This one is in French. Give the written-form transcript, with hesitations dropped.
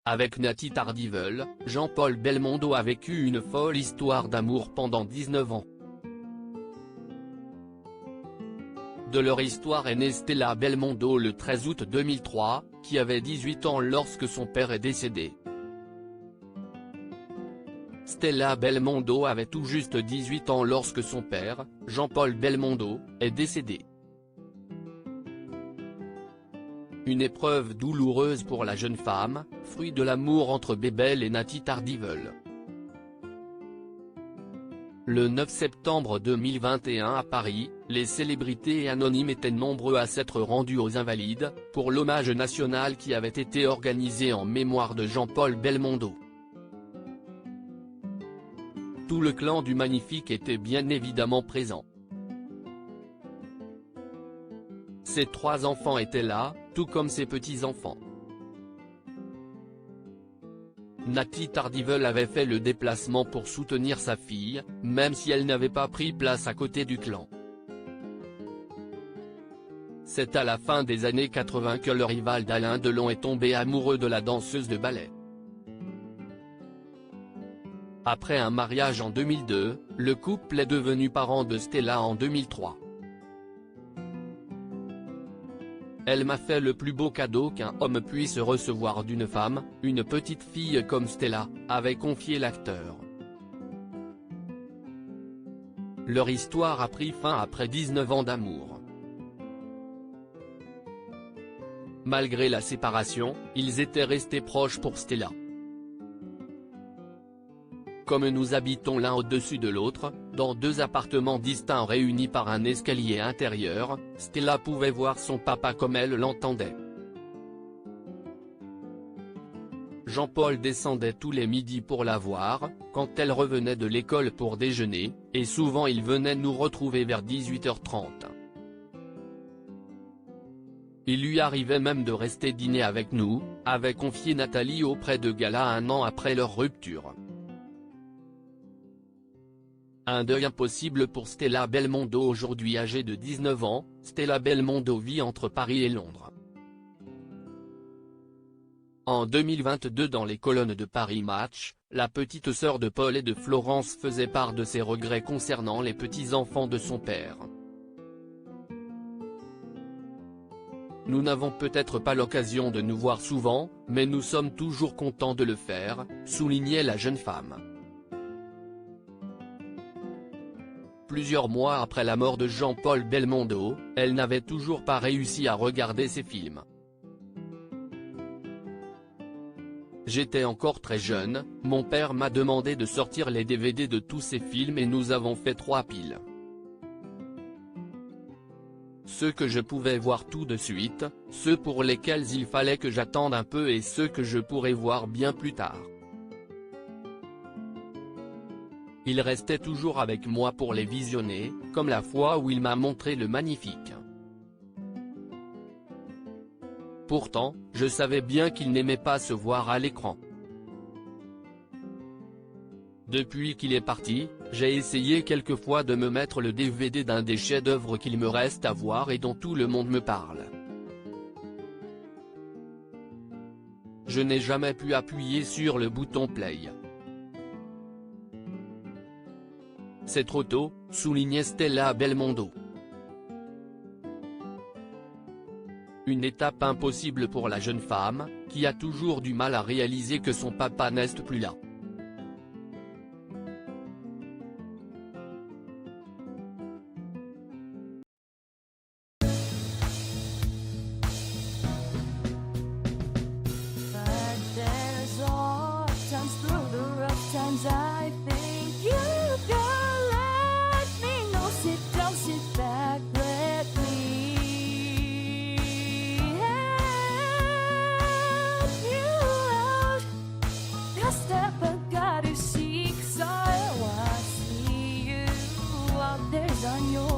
Avec Nathy Tardivel, Jean-Paul Belmondo a vécu une folle histoire d'amour pendant 19 ans. De leur histoire est née Stella Belmondo le 13 août 2003, qui avait 18 ans lorsque son père est décédé. Stella Belmondo avait tout juste 18 ans lorsque son père, Jean-Paul Belmondo, est décédé. Une épreuve douloureuse pour la jeune femme, fruit de l'amour entre Bébel et Nathy Tardivel. Le 9 septembre 2021 à Paris, les célébrités et anonymes étaient nombreux à s'être rendus aux Invalides, pour l'hommage national qui avait été organisé en mémoire de Jean-Paul Belmondo. Tout le clan du Magnifique était bien évidemment présent. Ses 3 enfants étaient là, tout comme ses petits-enfants. Nathy Tardivel avait fait le déplacement pour soutenir sa fille, même si elle n'avait pas pris place à côté du clan. C'est à la fin des années 80 que le rival d'Alain Delon est tombé amoureux de la danseuse de ballet. Après un mariage en 2002, le couple est devenu parent de Stella en 2003. Elle m'a fait le plus beau cadeau qu'un homme puisse recevoir d'une femme, une petite fille comme Stella, avait confié l'acteur. Leur histoire a pris fin après 19 ans d'amour. Malgré la séparation, ils étaient restés proches pour Stella. Comme nous habitons l'un au-dessus de l'autre, dans 2 appartements distincts réunis par un escalier intérieur, Stella pouvait voir son papa comme elle l'entendait. Jean-Paul descendait tous les midis pour la voir, quand elle revenait de l'école pour déjeuner, et souvent il venait nous retrouver vers 18h30. Il lui arrivait même de rester dîner avec nous, avait confié Nathalie auprès de Gala 1 an après leur rupture. Un deuil impossible pour Stella Belmondo. Aujourd'hui âgée de 19 ans, Stella Belmondo vit entre Paris et Londres. En 2022 dans les colonnes de Paris Match, la petite sœur de Paul et de Florence faisait part de ses regrets concernant les petits-enfants de son père. Nous n'avons peut-être pas l'occasion de nous voir souvent, mais nous sommes toujours contents de le faire, soulignait la jeune femme. Plusieurs mois après la mort de Jean-Paul Belmondo, elle n'avait toujours pas réussi à regarder ses films. J'étais encore très jeune, mon père m'a demandé de sortir les DVD de tous ces films et nous avons fait 3 piles. Ceux que je pouvais voir tout de suite, ceux pour lesquels il fallait que j'attende un peu et ceux que je pourrais voir bien plus tard. Il restait toujours avec moi pour les visionner, comme la fois où il m'a montré Le Magnifique. Pourtant, je savais bien qu'il n'aimait pas se voir à l'écran. Depuis qu'il est parti, j'ai essayé quelquefois de me mettre le DVD d'un des chefs-d'œuvre qu'il me reste à voir et dont tout le monde me parle. Je n'ai jamais pu appuyer sur le bouton play. C'est trop tôt, soulignait Stella Belmondo. Une étape impossible pour la jeune femme, qui a toujours du mal à réaliser que son papa n'est plus là. I think you can let me know. Sit back, let me help you out. Just step back, you seek, so I see you out there's on your